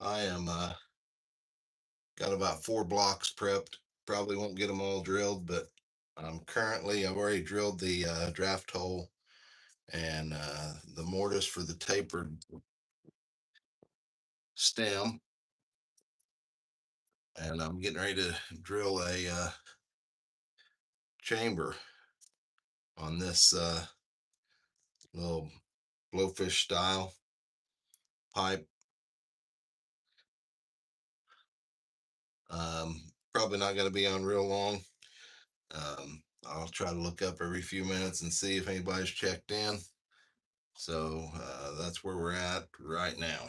I am got about 4 blocks prepped. Probably won't get them all drilled, but I've already drilled the draft hole and the mortise for the tapered stem, and I'm getting ready to drill a chamber on this little blowfish style pipe. Probably not going to be on real long. I'll try to look up every few minutes and see if anybody's checked in. So that's where we're at right now.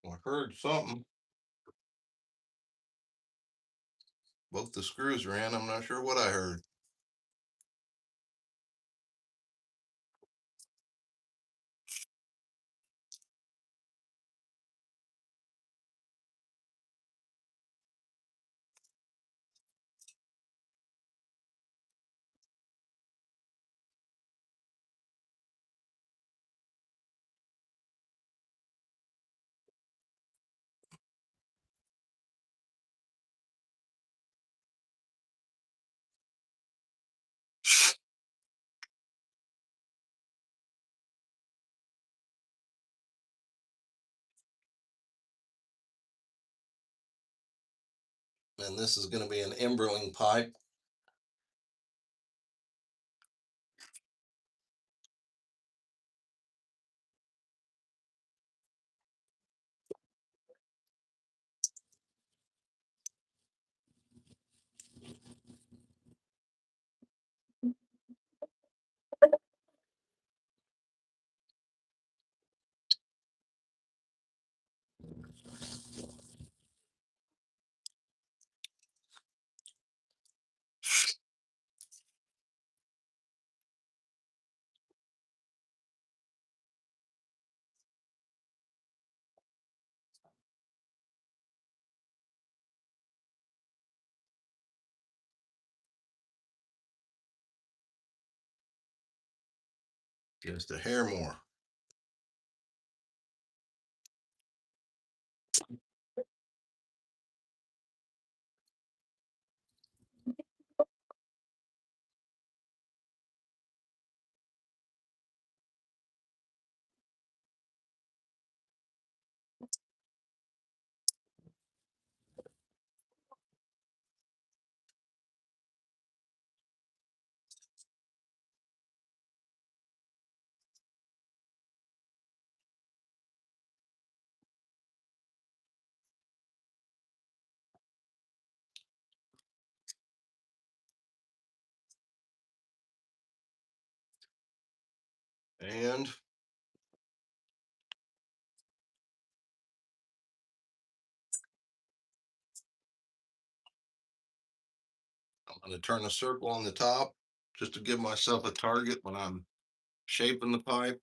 I heard something. Both the screws are in. I'm not sure what I heard. And this is going to be an emberling pipe. Just a hair more. And I'm going to turn a circle on the top just to give myself a target when I'm shaping the pipe.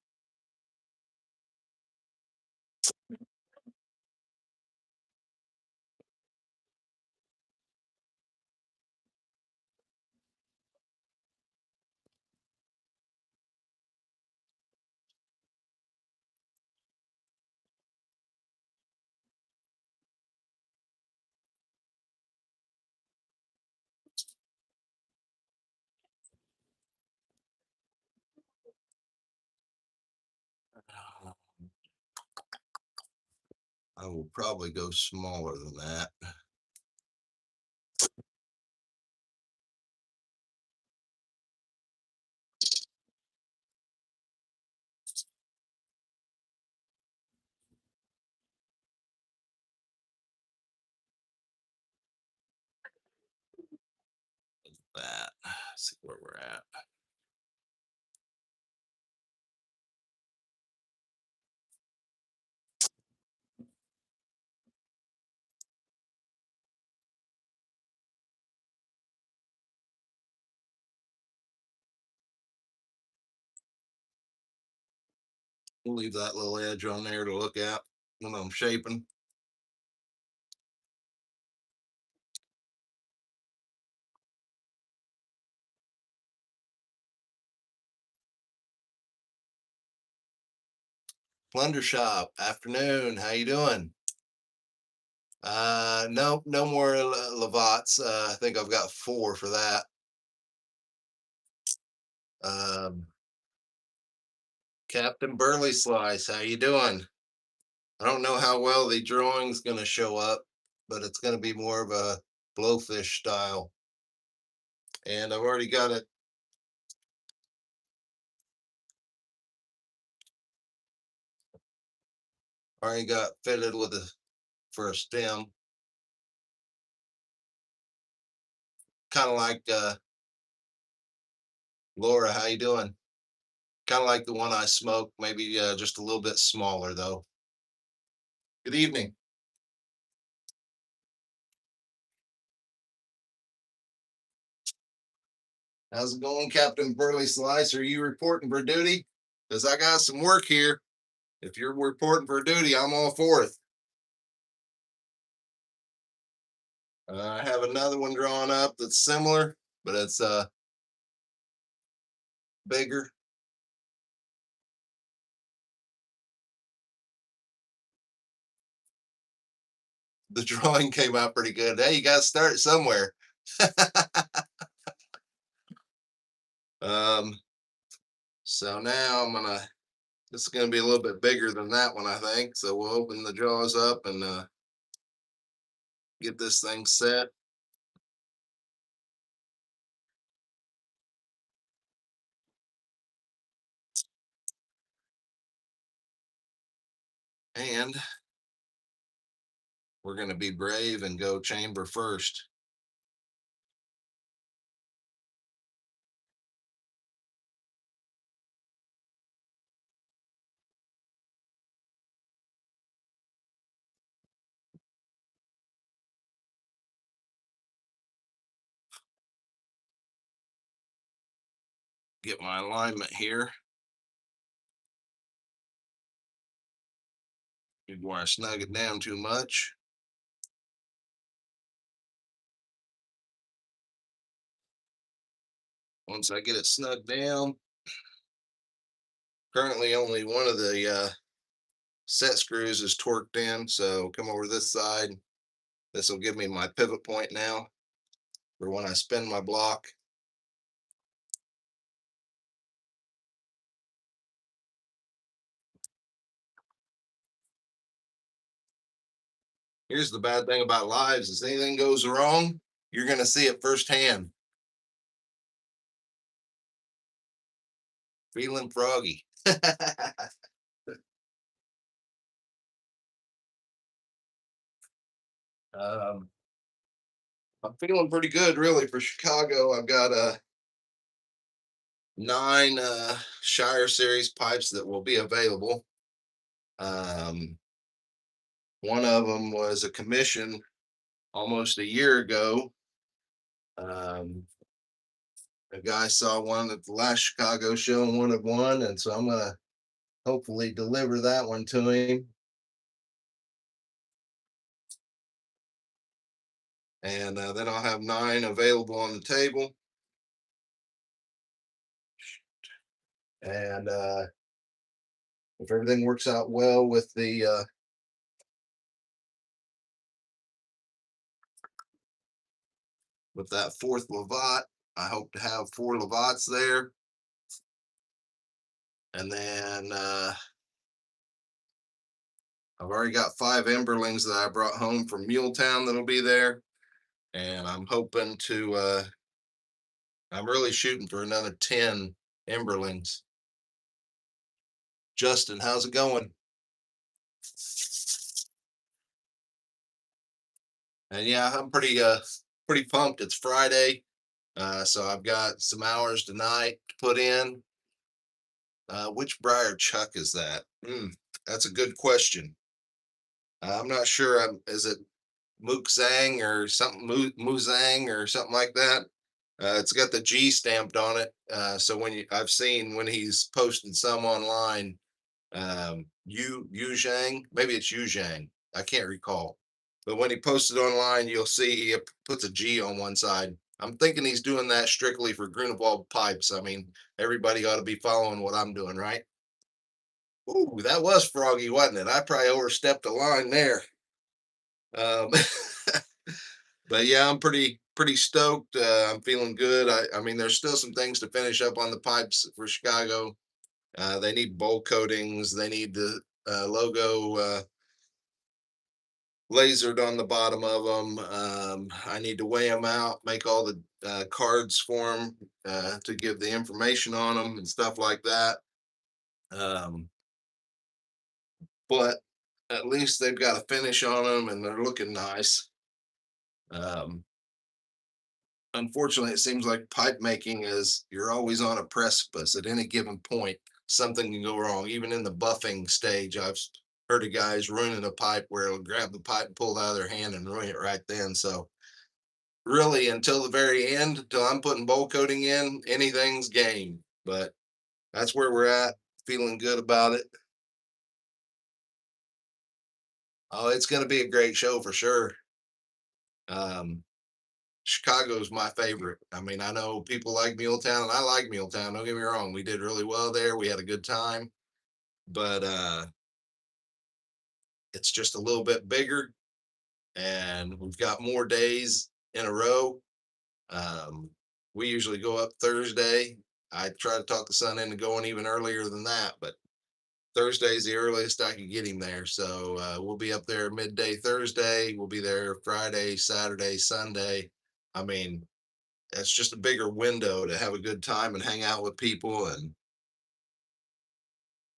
I will probably go smaller than that. That. Let's see where we're at. We'll leave that little edge on there to look at when I'm shaping. Plunder Shop, afternoon. How you doing? No, no more Lavats. I think I've got 4 for that. Um, Captain Burley Slice, how you doing? I don't know how well the drawing's going to show up, but it's going to be more of a blowfish style. And I've already got it. Already got fitted with a for a stem, kind of like Laura. How you doing? Kind of like the one I smoked, maybe just a little bit smaller though. Good evening. How's it going, Captain Burley Slice? Are you reporting for duty? Because I got some work here. If you're reporting for duty, I'm all for it. I have another one drawn up that's similar, but it's bigger. The drawing came out pretty good. Hey, you got to start somewhere. um, so now this is gonna be a little bit bigger than that one, I think. So we'll open the jaws up and get this thing set. And we're gonna be brave and go chamber first. Get my alignment here before I snug it down too much. Once I get it snugged down, currently only one of the set screws is torqued in. So come over this side. This will give me my pivot point now for when I spin my block. Here's the bad thing about lives is anything goes wrong, you're going to see it firsthand. Feeling froggy. um, I'm feeling pretty good, really, for Chicago. I've got 9 Shire Series pipes that will be available. Um, one of them was a commission almost a year ago. Um, a guy saw one at the last Chicago show and wanted one, and so I'm gonna hopefully deliver that one to him. and then I'll have 9 available on the table. And if everything works out well with that fourth Lavat, I hope to have 4 Lavats there. And then I've already got 5 Emberlings that I brought home from Muletown that'll be there. And I'm hoping to, I'm really shooting for another 10 Emberlings. Justin, how's it going? And yeah, I'm pretty pumped. It's Friday. So I've got some hours tonight to put in. Which Briar Chuck is that? That's a good question. I'm not sure. Is it Mook Zhang or something, Muzang or something like that? It's got the G stamped on it. So I've seen when he's posted some online, Yu Zhang, maybe it's Yu Zhang. I can't recall. But when he posted online, you'll see he puts a G on one side. I'm thinking he's doing that strictly for Grunewald Pipes. I mean, everybody ought to be following what I'm doing, right? Ooh, that was froggy, wasn't it? I probably overstepped the line there. Um, but yeah, I'm pretty stoked. I'm feeling good. I mean, there's still some things to finish up on the pipes for Chicago. They need bowl coatings. They need the logo lasered on the bottom of them. I need to weigh them out, make all the cards for them to give the information on them and stuff like that. Um, but at least they've got a finish on them and they're looking nice. Um, Unfortunately, it seems like pipe making is you're always on a precipice at any given point. Something can go wrong. Even in the buffing stage, I've heard of guys ruining a pipe where it'll grab the pipe and pull it out of their hand and ruin it right then. So really, until the very end, until I'm putting bowl coating in, anything's game. But that's where we're at. Feeling good about it. Oh, it's going to be a great show for sure. Um, Chicago's my favorite. I mean, I know people like Muletown, and I like Muletown. Don't get me wrong. We did really well there. We had a good time, but it's just a little bit bigger, and we've got more days in a row. Um, we usually go up Thursday. I try to talk the son into going even earlier than that, but Thursday's the earliest I can get him there. So we'll be up there midday Thursday. We'll be there Friday, Saturday, Sunday. I mean, it's just a bigger window to have a good time and hang out with people and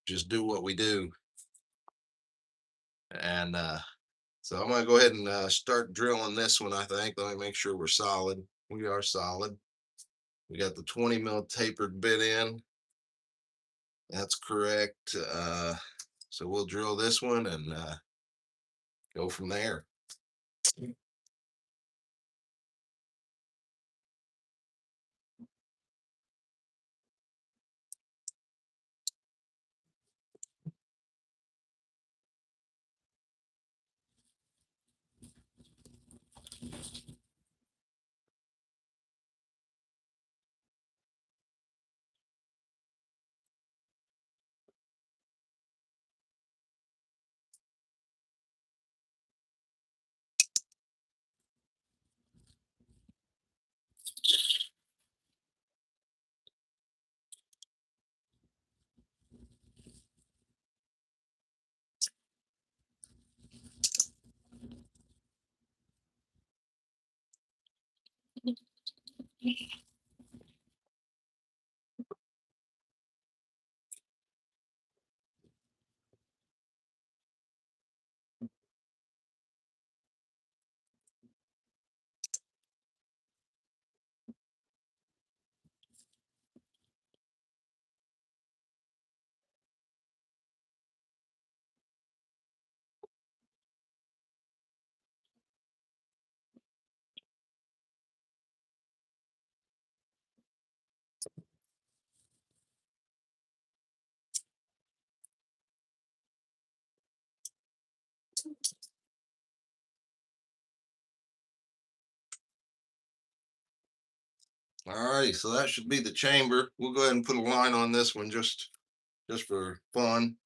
just do what we do. And so I'm gonna go ahead and start drilling this one. I think. Let me make sure we're solid. We are solid. We got the 20 mil tapered bit in. That's correct. So we'll drill this one and go from there. All righty, so that should be the chamber. We'll go ahead and put a line on this one just for fun.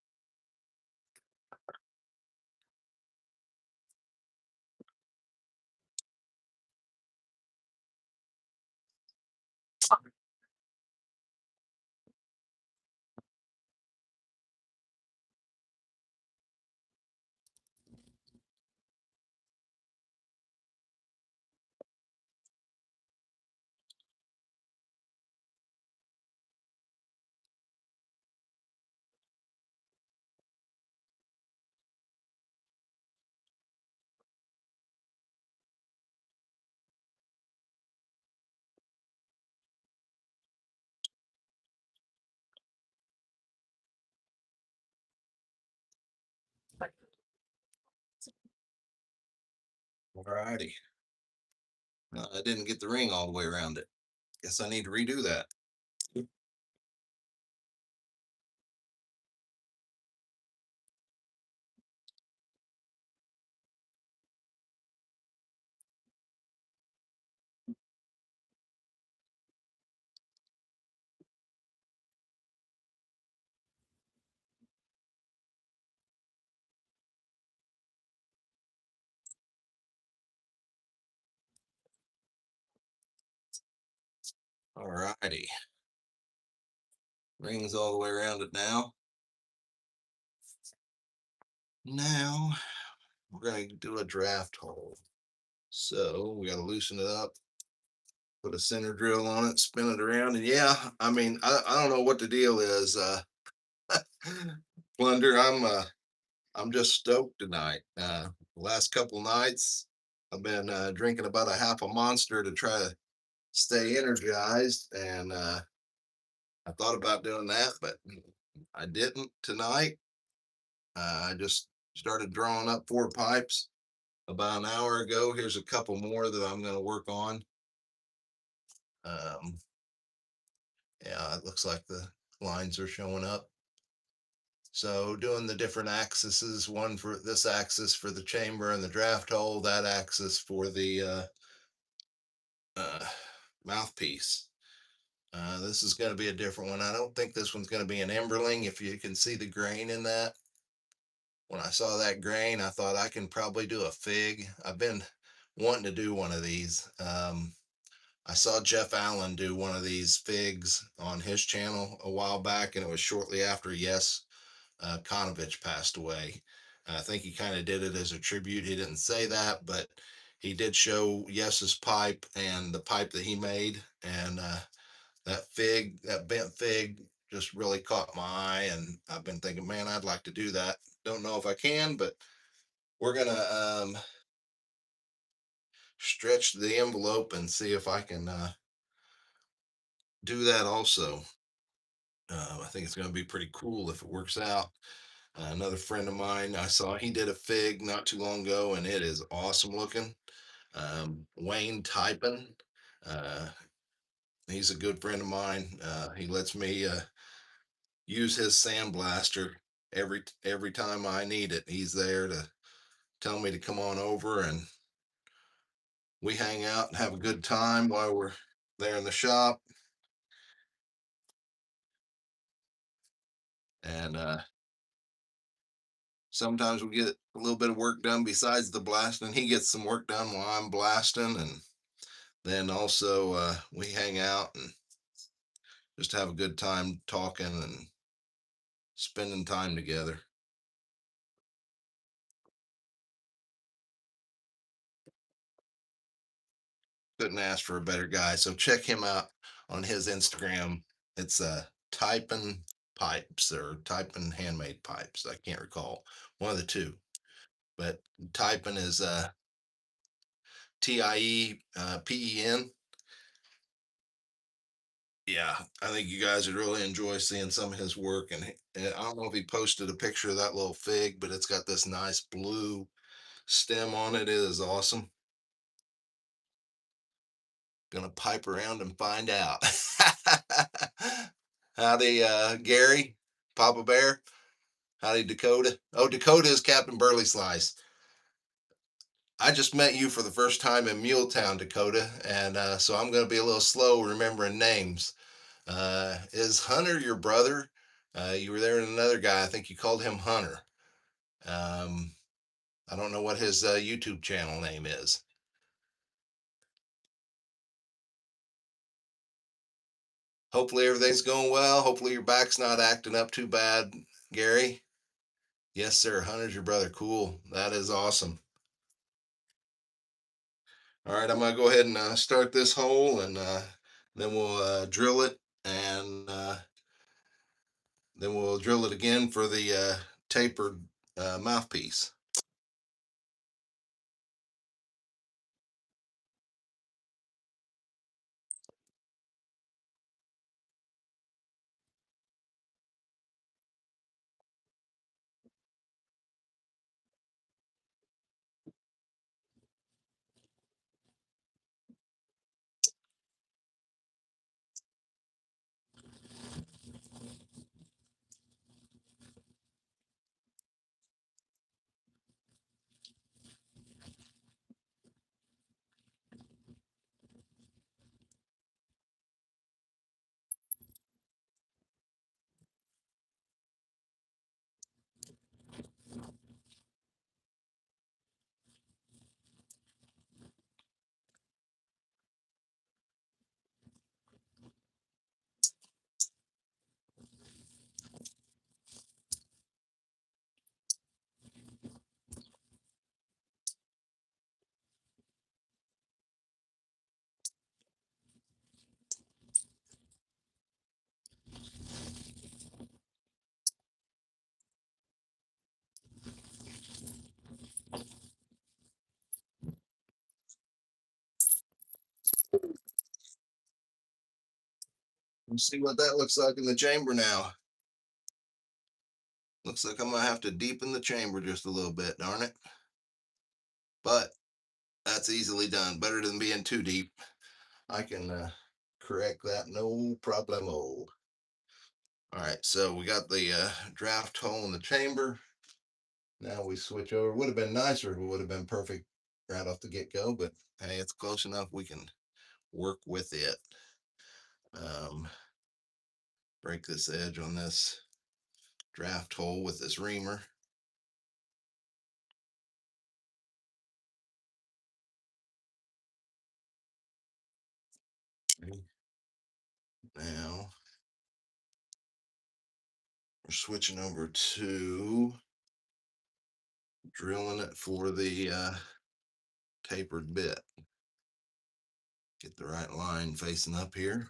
All righty. I didn't get the ring all the way around it. Guess I need to redo that. All righty. Rings all the way around it now. Now we're going to do a draft hole. So we got to loosen it up, put a center drill on it, spin it around. And yeah, I mean, I don't know what the deal is. Plunder, I'm just stoked tonight. The last couple nights, I've been drinking about a half a monster to try to stay energized. And I thought about doing that, but I didn't tonight. I just started drawing up 4 pipes about an hour ago. Here's a couple more that I'm going to work on. Um, yeah, it looks like the lines are showing up. So doing the different axes, one for this axis for the chamber and the draft hole, that axis for the uh, mouthpiece. This is going to be a different one. I don't think this one's going to be an emberling. If you can see the grain in that, when I saw that grain, I thought I can probably do a fig. I've been wanting to do one of these. I saw Jeff Allen do one of these figs on his channel a while back, and it was shortly after Konovich passed away. I think he kind of did it as a tribute. He didn't say that, but he did show Yes's pipe and the pipe that he made, and that bent fig, just really caught my eye. And I've been thinking, man, I'd like to do that. Don't know if I can, but we're gonna stretch the envelope and see if I can do that also. I think it's going to be pretty cool if it works out. Another friend of mine, I saw he did a fig not too long ago, and it is awesome looking. Wayne Typin, uh, he's a good friend of mine. He lets me use his sandblaster every time I need it. He's there to tell me to come on over, and we hang out and have a good time while we're there in the shop. And sometimes we get a little bit of work done besides the blasting. He gets some work done while I'm blasting, and then also we hang out and just have a good time talking and spending time together. Couldn't ask for a better guy. So check him out on his Instagram. It's typing pipes or typing handmade pipes. I can't recall, one of the two. But typing is TIEPEN. Yeah, I think you guys would really enjoy seeing some of his work. And I don't know if he posted a picture of that little fig, but it's got this nice blue stem on it. It is awesome. Gonna pipe around and find out. Howdy, Gary, Papa Bear. Howdy, Dakota. Oh, Dakota is Captain Burley Slice. I just met you for the first time in Muletown, Dakota, and so I'm going to be a little slow remembering names. Is Hunter your brother? You were there with another guy. I think you called him Hunter. Um, I don't know what his YouTube channel name is. Hopefully everything's going well. Hopefully your back's not acting up too bad, Gary. Yes, sir. Hunter's your brother. Cool. That is awesome. All right, I'm gonna go ahead and start this hole, and then we'll drill it, and then we'll drill it again for the tapered mouthpiece. Let's see what that looks like in the chamber now. Looks like I'm gonna have to deepen the chamber just a little bit, darn it. But that's easily done. Better than being too deep. I can correct that, no problemo. All right, so we got the draft hole in the chamber. Now we switch over. Would have been nicer if it would have been perfect right off the get go, but hey, it's close enough. We can work with it. Um, break this edge on this draft hole with this reamer. Now we're switching over to drilling it for the tapered bit. Get the right line facing up here.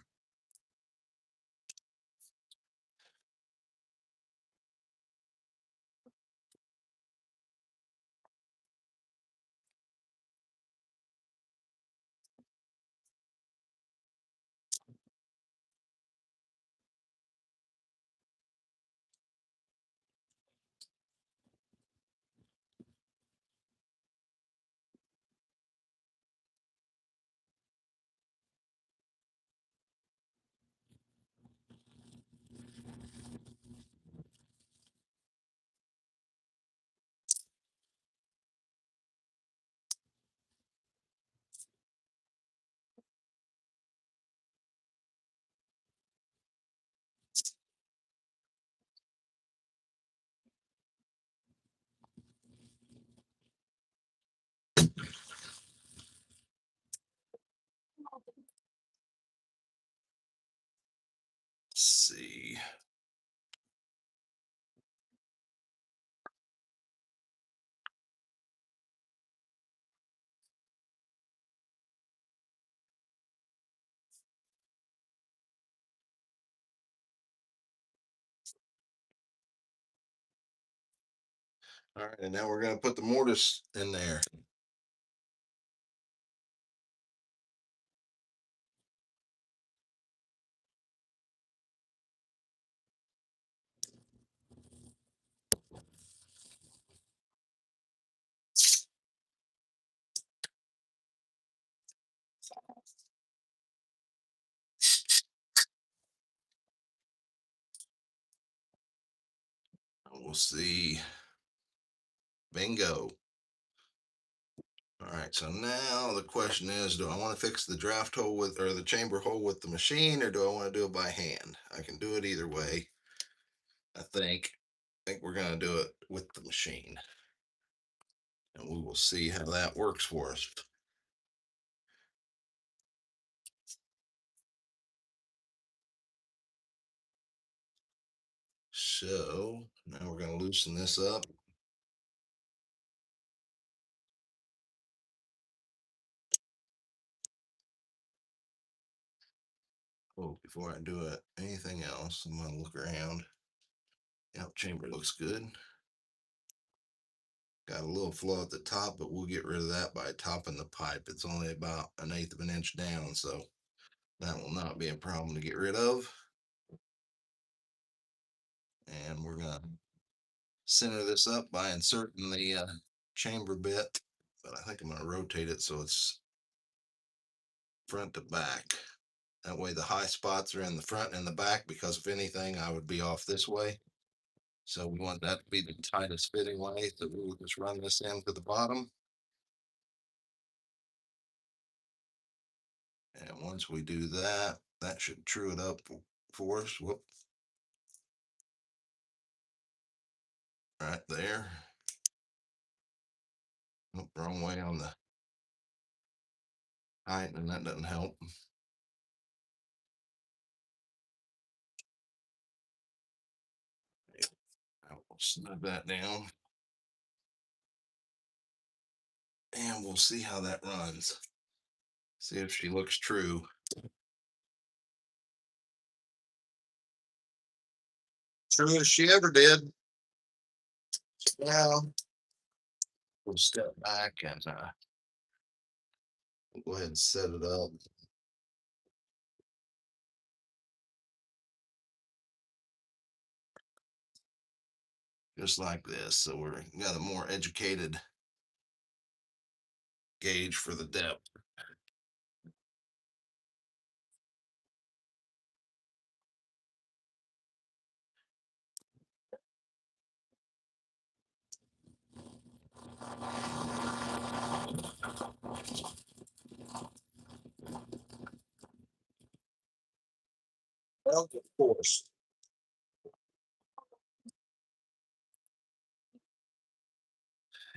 Let's see. All right, and now we're going to put the mortise in there. We'll see. Bingo. All right, so now the question is, do I want to fix the draft hole with, or the chamber hole with the machine, or do I want to do it by hand? I can do it either way. I think we're going to do it with the machine, and we will see how that works for us. So now we're going to loosen this up. Oh, before I do it, anything else, I'm going to look around. Yep, chamber looks good. Got a little flow at the top, but we'll get rid of that by topping the pipe. It's only about 1/8 of an inch down, so that will not be a problem to get rid of. And we're going to center this up by inserting the chamber bit, but I think I'm going to rotate it so it's front to back. That way the high spots are in the front and the back, because if anything, I would be off this way. So we want that to be the tightest fitting way. So we'll just run this into the bottom. And once we do that, that should true it up for us. Whoop. Right there. Nope, wrong way on the height, and that doesn't help. I will snug that down. And we'll see how that runs. See if she looks true. True as she ever did. Now we'll step back and we'll go ahead and set it up. Just like this. So we're got a more educated gauge for the depth. Well, of course.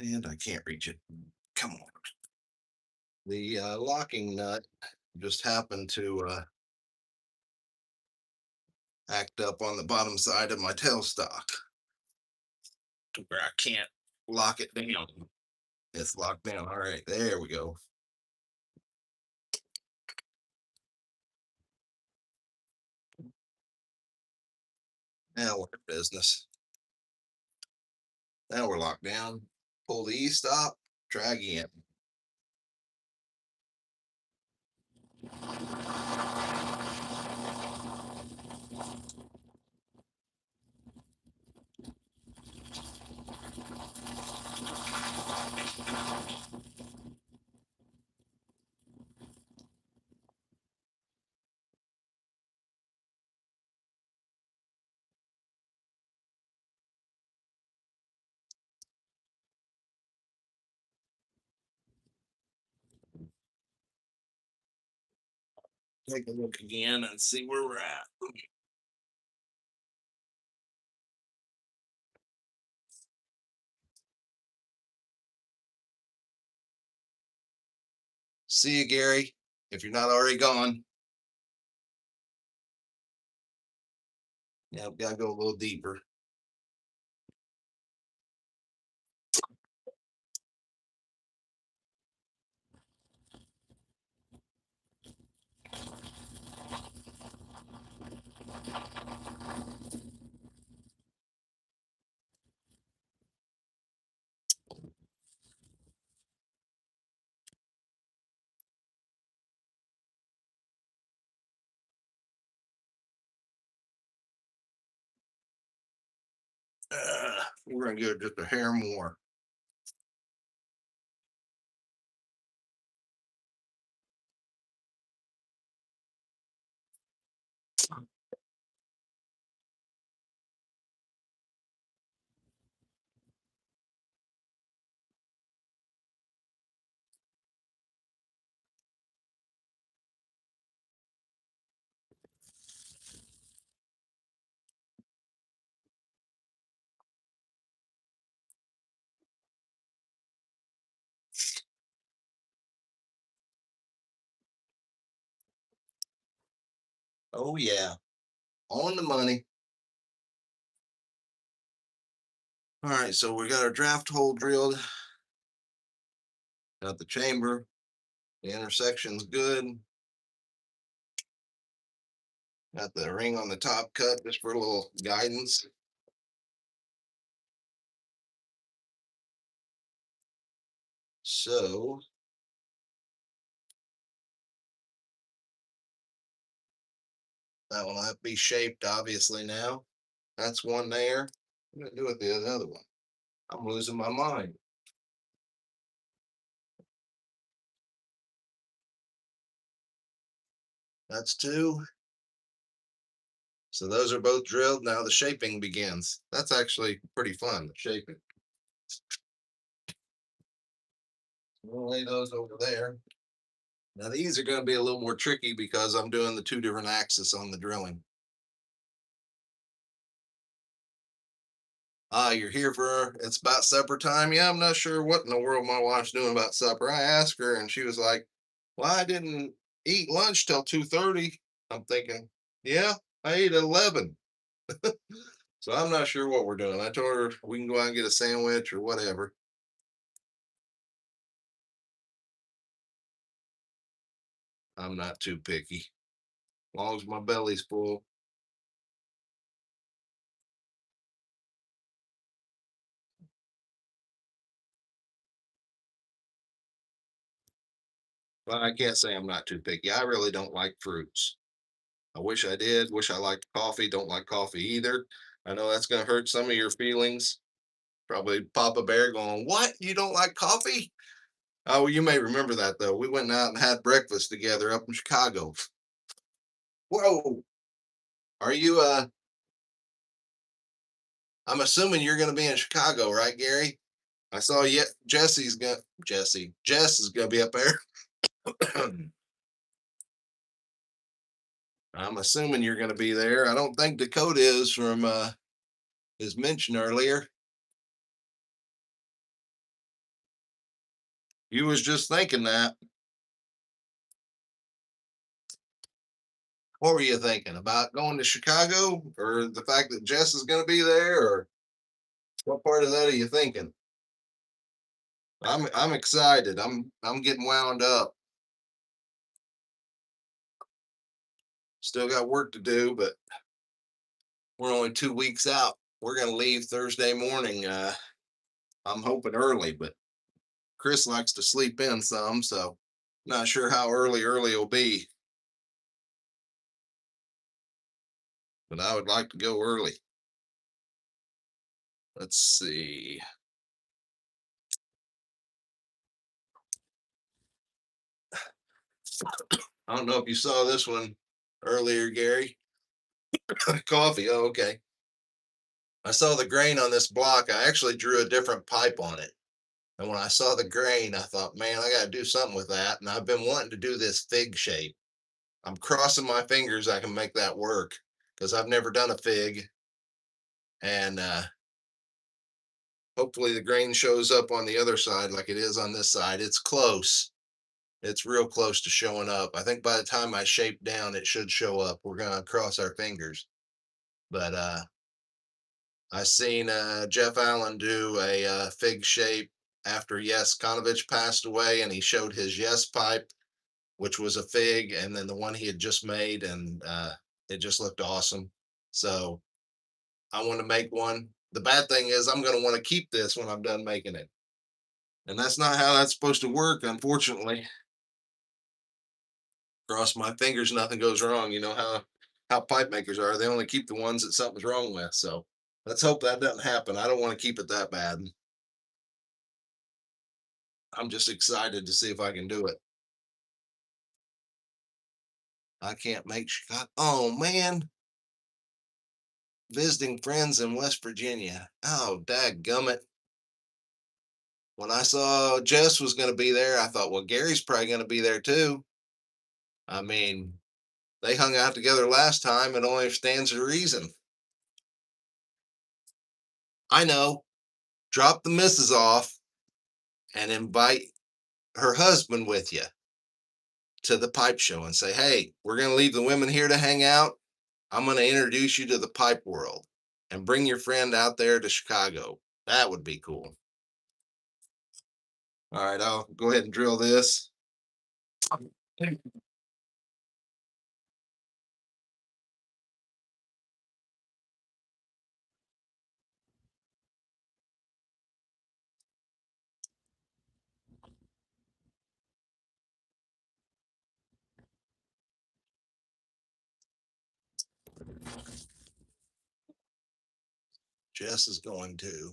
And I can't reach it. Come on. The locking nut just happened to act up on the bottom side of my tailstock to where I can't lock it down. It's locked down. All right, there we go. Now we're in business. Now we're locked down. Pull the E-stop, drag in. Take a look again and see where we're at. See you, Gary, if you're not already gone. Yeah, gotta go a little deeper. We're gonna give it just a hair more. Oh yeah, on the money. All right, so we got our draft hole drilled, got the chamber, the intersection's good, got the ring on the top cut just for a little guidance. So that one will have to be shaped, obviously, now. That's one there. I'm gonna do it the other one. I'm losing my mind. That's two. So those are both drilled. Now the shaping begins. That's actually pretty fun, the shaping. We'll lay those over there. Now these are going to be a little more tricky because I'm doing the two different axes on the drilling. You're here for it's about supper time. Yeah, I'm not sure what in the world my wife's doing about supper. I asked her and she was like, "Well, I didn't eat lunch till 2:30." I'm thinking, "Yeah, I ate at 11." So I'm not sure what we're doing. I told her we can go out and get a sandwich or whatever. I'm not too picky. As long as my belly's full. Well, I can't say I'm not too picky. I really don't like fruits. I wish I did. Wish I liked coffee. Don't like coffee either. I know that's going to hurt some of your feelings. Probably Papa Bear going, "What? You don't like coffee?" Oh, you may remember that though. We went out and had breakfast together up in Chicago. Whoa. Are you I'm assuming you're gonna be in Chicago, right, Gary? I saw yet Jess is gonna be up there. I'm assuming you're gonna be there. I don't think Dakota is from his mention earlier. You was just thinking that. What were you thinking about going to Chicago or the fact that Jess is gonna be there or what part of that are you thinking? I'm excited. I'm getting wound up. Still got work to do, but we're only 2 weeks out. We're gonna leave Thursday morning. I'm hoping early, but Chris likes to sleep in some, so not sure how early will be. But I would like to go early. Let's see. I don't know if you saw this one earlier, Gary. Coffee. Oh, okay. I saw the grain on this block. I actually drew a different pipe on it. And when I saw the grain, I thought, man, I got to do something with that. And I've been wanting to do this fig shape. I'm crossing my fingers I can make that work because I've never done a fig. And hopefully the grain shows up on the other side like it is on this side. It's close. It's real close to showing up. I think by the time I shape down, it should show up. We're going to cross our fingers. But I seen Jeff Allen do a fig shape after Yes Konovich passed away, and he showed his Yes pipe, which was a fig, and then the one he had just made, and it just looked awesome. So I want to make one. The bad thing is, I'm going to want to keep this when I'm done making it, and that's not how that's supposed to work, unfortunately. Cross my fingers, nothing goes wrong. You know how pipe makers are; they only keep the ones that something's wrong with. So let's hope that doesn't happen. I don't want to keep it that bad. I'm just excited to see if I can do it. I can't make Chicago. Oh man, visiting friends in West Virginia. Oh, dadgummit. When I saw Jess was going to be there, I thought, well, Gary's probably going to be there too. I mean, they hung out together last time. It only stands to reason. I know. Drop the missus off and invite her husband with you. to the pipe show and say, hey, we're going to leave the women here to hang out. I'm going to introduce you to the pipe world and bring your friend out there to Chicago. That would be cool. All right, I'll go ahead and drill this. Jess is going to.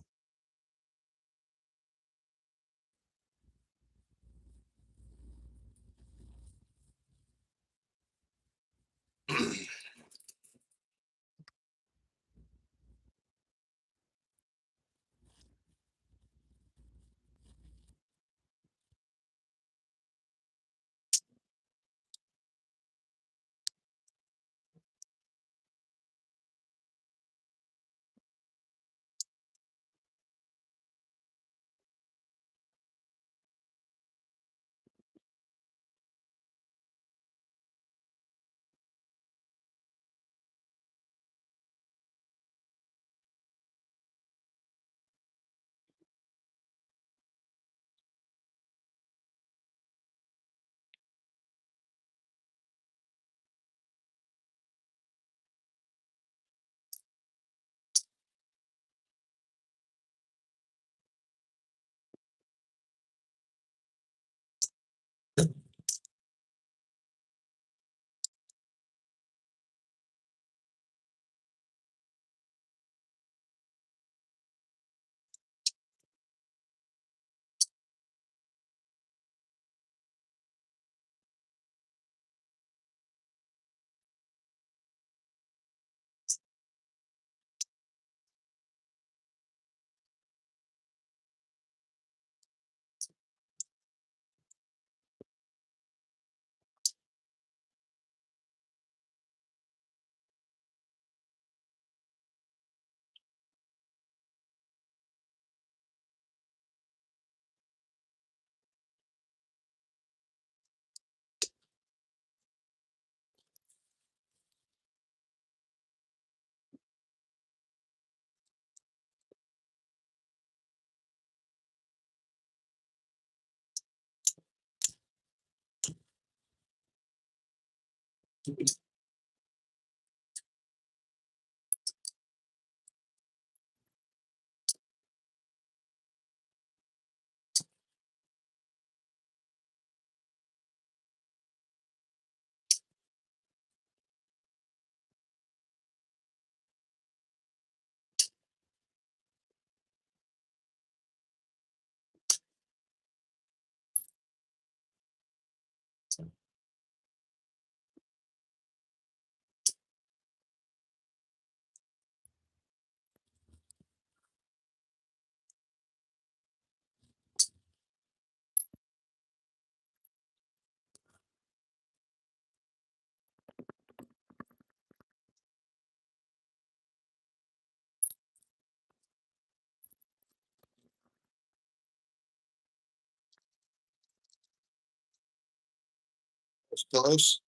It's close.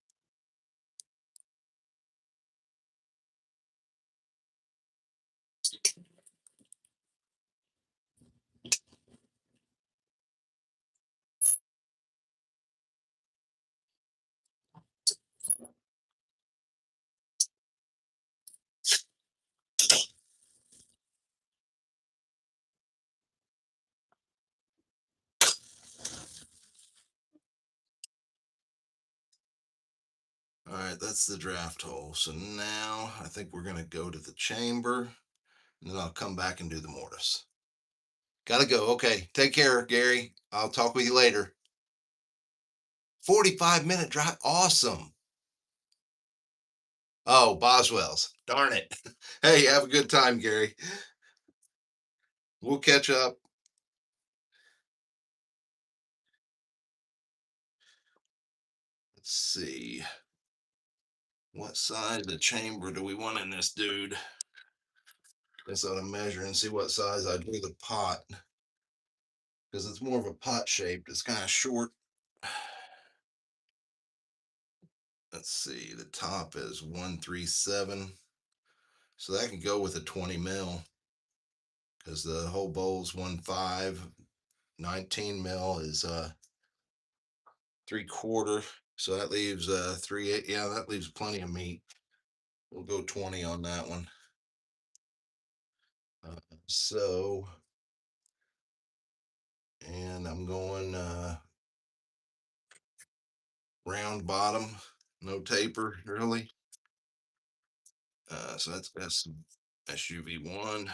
All right, that's the draft hole. So now I think we're going to go to the chamber and then I'll come back and do the mortise. Gotta go. Okay. Take care, Gary. I'll talk with you later. 45-minute drive. Awesome. Oh, Boswell's. Darn it. Hey, have a good time, Gary. We'll catch up. Let's see. What size of chamber do we want in this dude? Guess I ought to measure and see what size I do the pot. Because it's more of a pot shaped. It's kind of short. let's see, the top is 137. So that can go with a 20 mil because the whole bowl's 1.5. 19 mil is 3/4. So that leaves 3/8. Yeah, that leaves plenty of meat. We'll go 20 on that one. So, and I'm going round bottom, no taper really. So that's SUV1.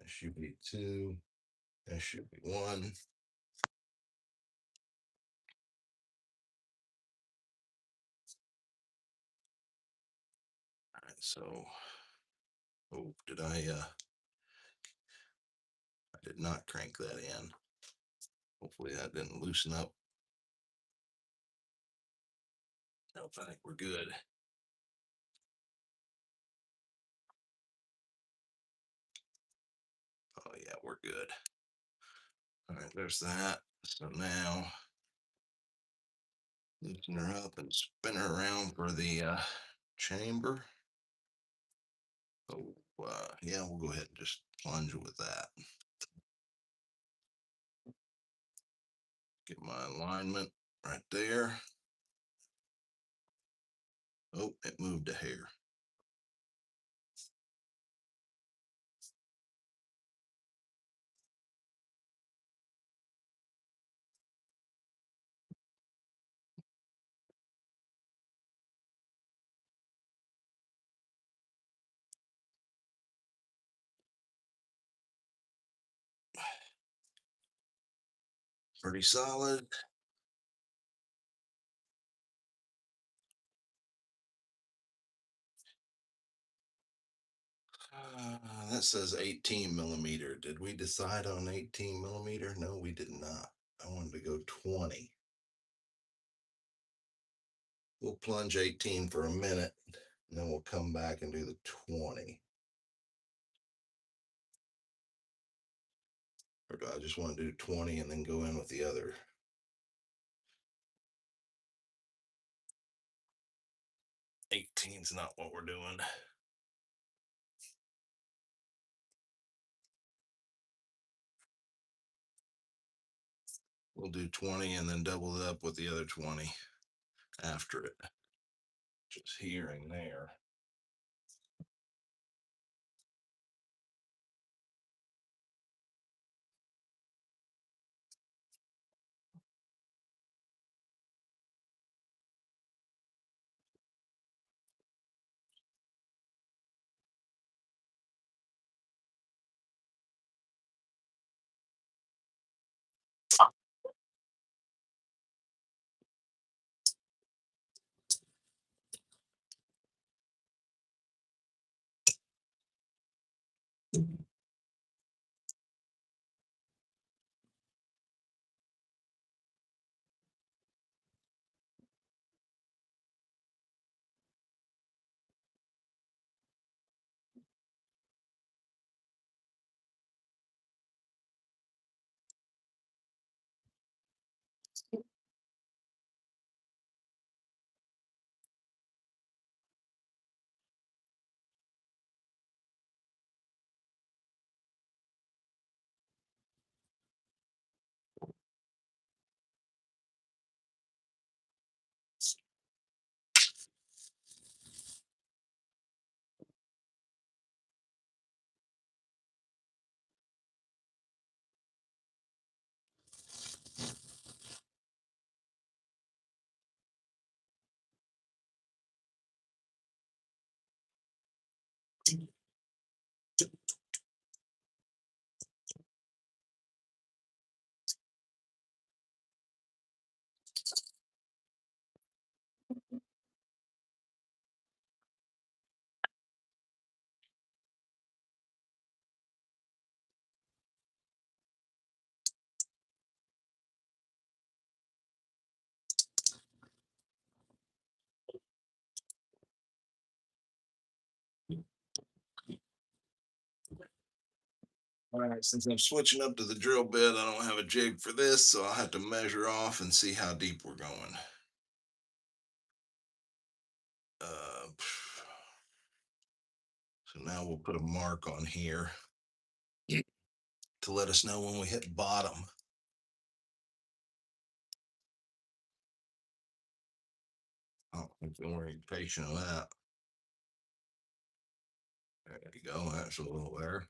SUV2, SUV1. All right, so, oh, I did not crank that in. Hopefully that didn't loosen up. Nope, I think we're good. Oh yeah, we're good. All right, there's that. So now loosen her up and spin her around for the chamber. Oh, yeah, we'll go ahead and just plunge with that. Get my alignment right there. Oh, it moved a hair. Pretty solid. That says 18 millimeter. Did we decide on 18 millimeter? No, we did not. I wanted to go 20. We'll plunge 18 for a minute, and then we'll come back and do the 20. Or do I just want to do 20 and then go in with the other? 18's not what we're doing. We'll do 20 and then double it up with the other 20 after it. Just here and there. All right, since I'm switching up to the drill bit, I don't have a jig for this, so I'll have to measure off and see how deep we're going. Uh, so now we'll put a mark on here to let us know when we hit bottom. Oh, I'm very patient on that. There you go. That's a little there.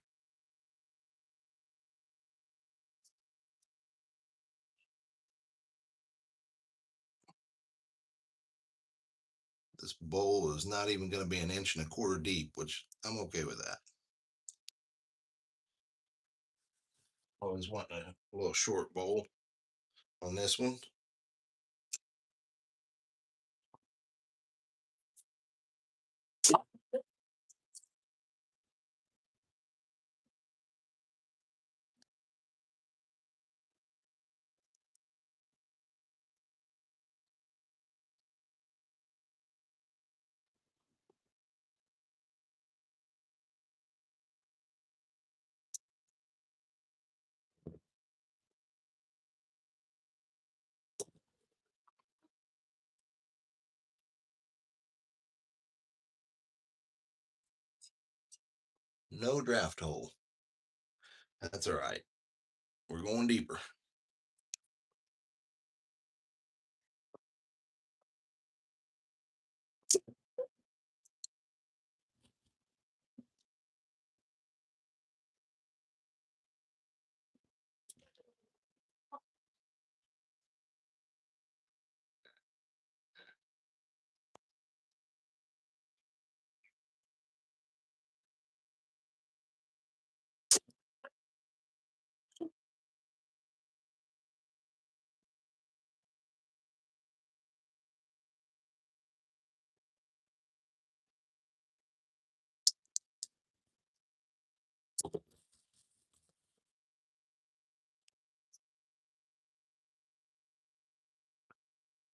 This bowl is not even going to be 1.25 inches deep, which I'm okay with that. Always want a little short bowl on this one. No draft hole. That's all right. We're going deeper.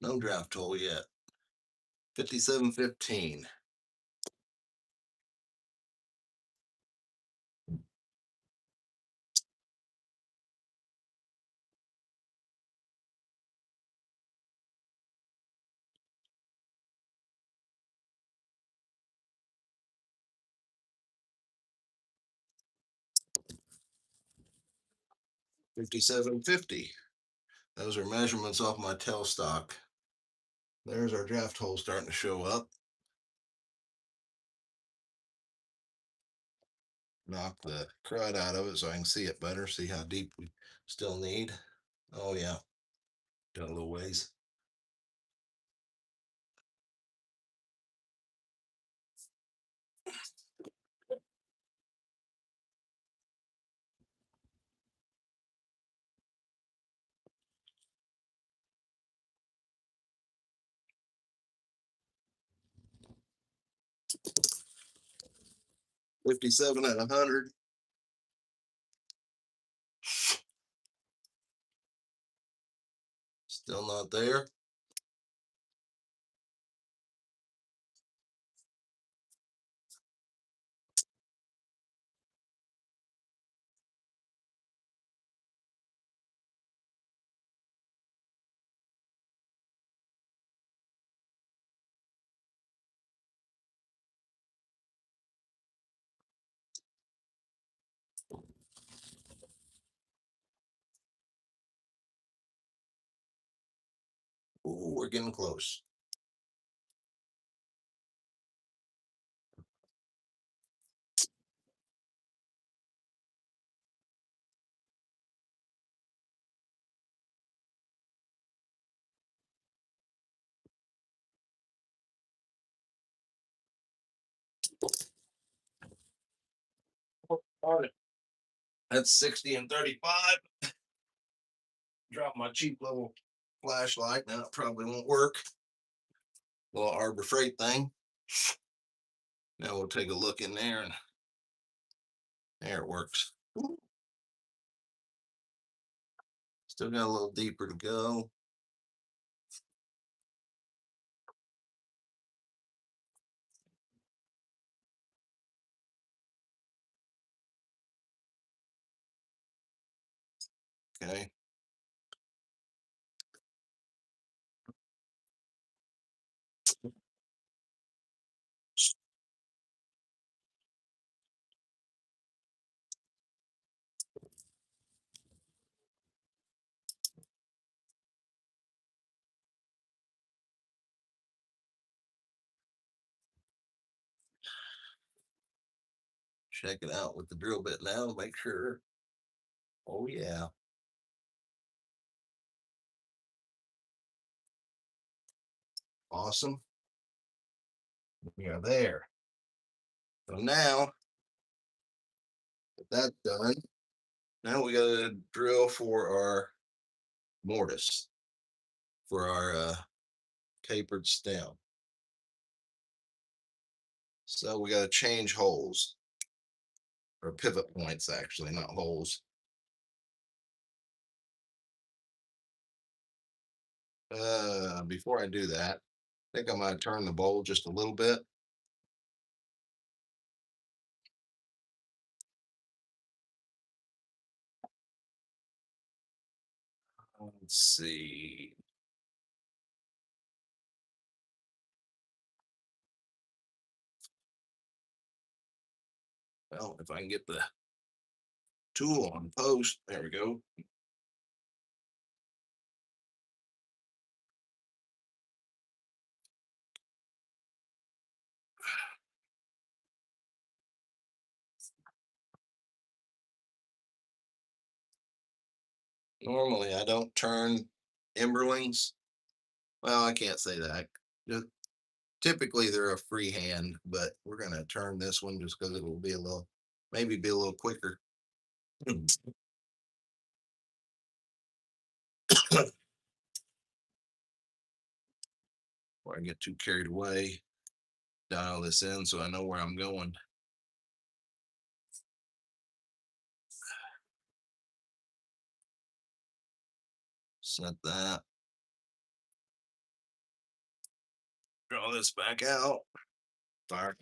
No draft hole yet. 57.15. $57.50. Those are measurements off my tailstock. There's our draft hole starting to show up. Knock the crud out of it so I can see it better, see how deep we still need. Oh yeah, got a little ways. $57 at 100. Still not there. Ooh, we're getting close. That's 60 and 35. Drop my cheap little flashlight. Now it probably won't work. Little Arbor Freight thing. Now we'll take a look in there, and there it works. Still got a little deeper to go. Okay. Check it out with the drill bit now to make sure. Oh yeah. Awesome. We are there. So now that that's done, now we got to drill for our mortise for our tapered stem. So we got to change holes or pivot points, actually, not holes. Before I do that, I think I'm going to turn the bowl just a little bit. Let's see. Well, if I can get the tool on post, there we go. Normally, I don't turn Emberlings. Well, I can't say that. Just, typically, they're a free hand, but we're going to turn this one just because it will be a little, maybe be a little quicker. Before I get too carried away, dial this in so I know where I'm going. Set that. Draw this back out. Fire.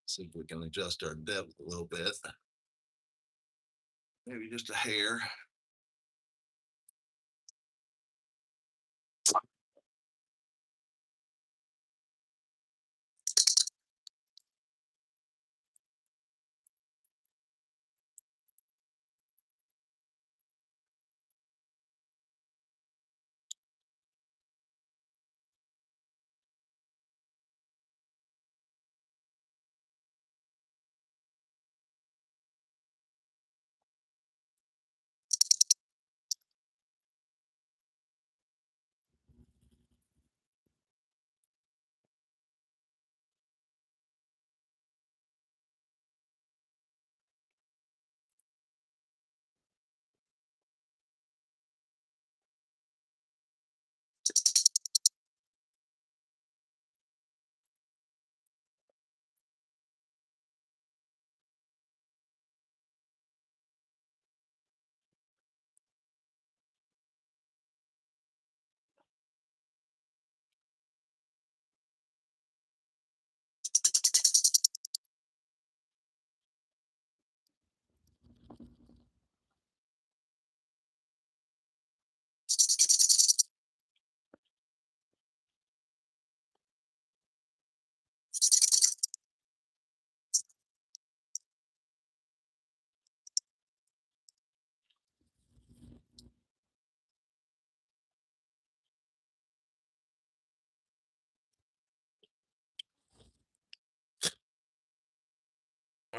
See if we can adjust our depth a little bit. Maybe just a hair.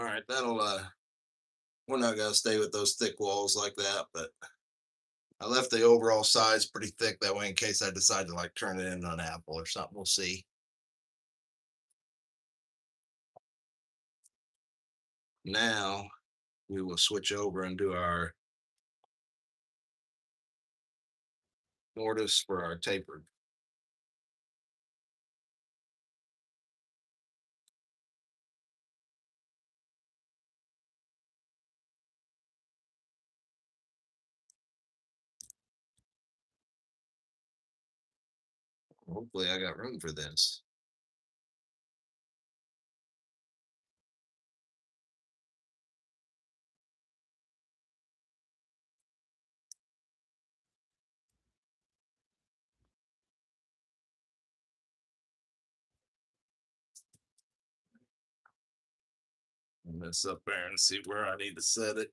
All right, that'll we're not gonna stay with those thick walls like that, but I left the overall size pretty thick that way in case I decide to like turn it into an apple or something. We'll see. Now we will switch over and do our mortise for our tapered. Hopefully I got room for this. This up there and see where I need to set it.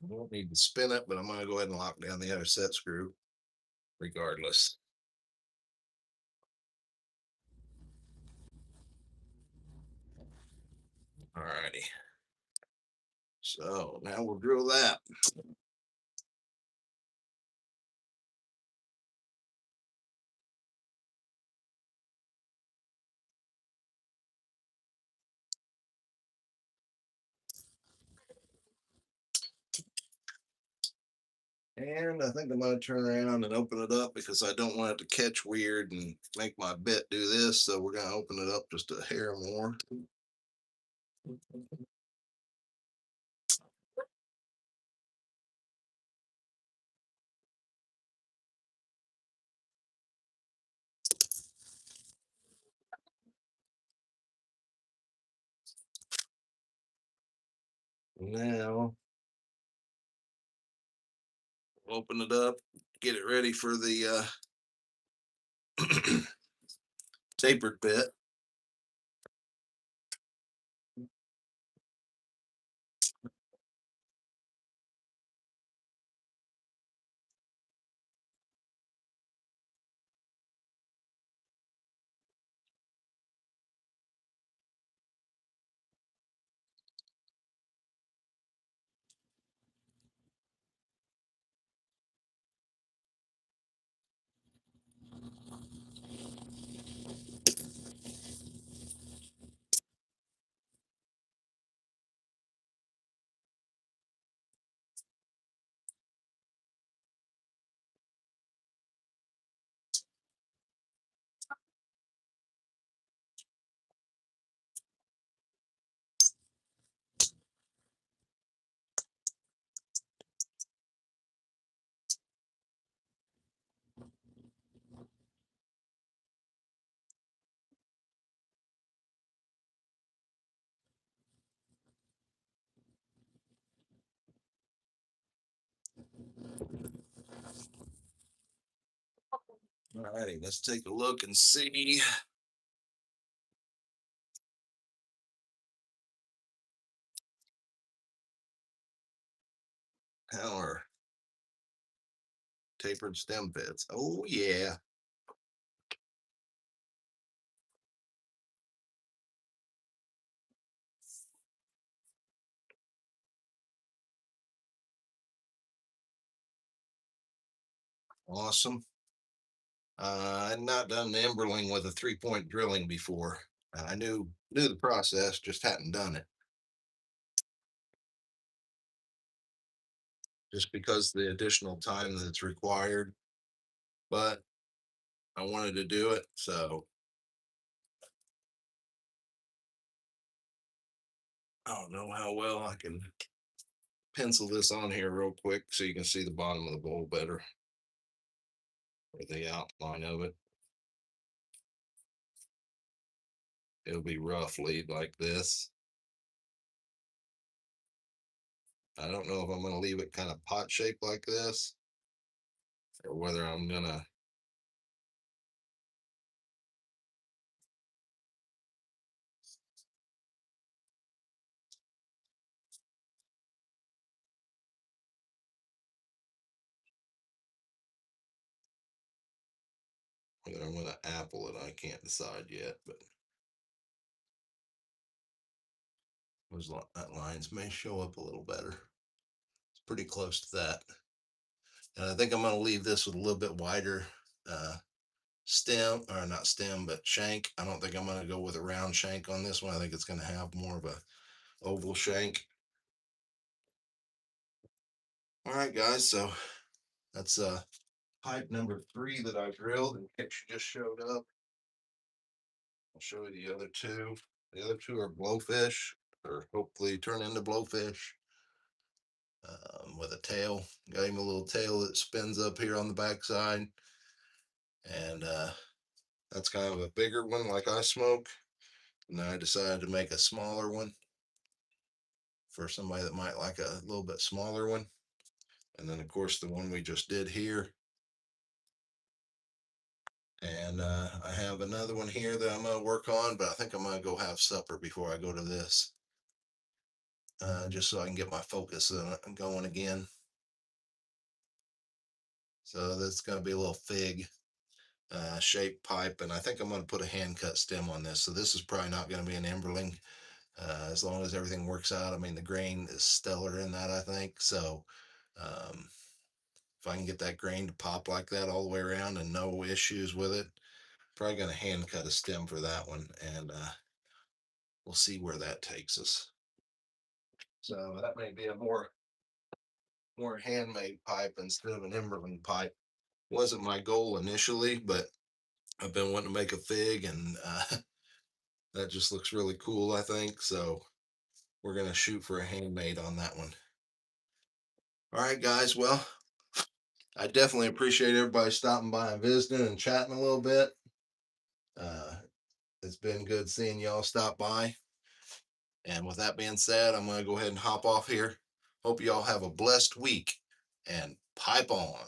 I don't need to spin it, but I'm going to go ahead and lock down the other set screw regardless. All righty. So now we'll drill that. And I think I'm going to turn around and open it up because I don't want it to catch weird and make my bit do this. So we're going to open it up just a hair more. Now open it up, get it ready for the tapered bit. All righty, let's take a look and see how our tapered stem fits. Oh yeah. Awesome. I'd not done the emberling with a 3-point drilling before. I knew the process, just hadn't done it. Just because the additional time that's required. but I wanted to do it. So I don't know how well I can pencil this on here real quick so you can see the bottom of the bowl better, or the outline of it. It'll be roughly like this. I don't know if I'm going to leave it kind of pot shaped like this, or whether I'm going to apple it. I can't decide yet, but that lines may show up a little better. It's pretty close to that. And I think I'm going to leave this with a little bit wider stem, or not stem, but shank. I don't think I'm going to go with a round shank on this one. I think it's going to have more of a oval shank. All right, guys. So that's pipe number 3 that I drilled in case you just showed up. I'll show you the other two. The other two are blowfish, or hopefully turn into blowfish, with a tail. Got him a little tail that spins up here on the backside. And that's kind of a bigger one like I smoke. And I decided to make a smaller one for somebody that might like a little bit smaller one. And then, of course, the one we just did here. And I have another one here that I'm going to work on, but I think I'm going to go have supper before I go to this, just so I can get my focus going again. So that's going to be a little fig shaped pipe, and I think I'm going to put a hand cut stem on this. So this is probably not going to be an emberling, as long as everything works out. I mean, the grain is stellar in that, I think. So if I can get that grain to pop like that all the way around and no issues with it, probably going to hand cut a stem for that one, and we'll see where that takes us. So that may be a more handmade pipe instead of an emberling pipe. Wasn't my goal initially, but I've been wanting to make a fig, and that just looks really cool, I think. So we're going to shoot for a handmade on that one. All right, guys. Well, I definitely appreciate everybody stopping by and visiting and chatting a little bit. Uh, it's been good seeing y'all stop by. And with that being said, I'm going to go ahead and hop off here. Hope y'all have a blessed week, and pipe on.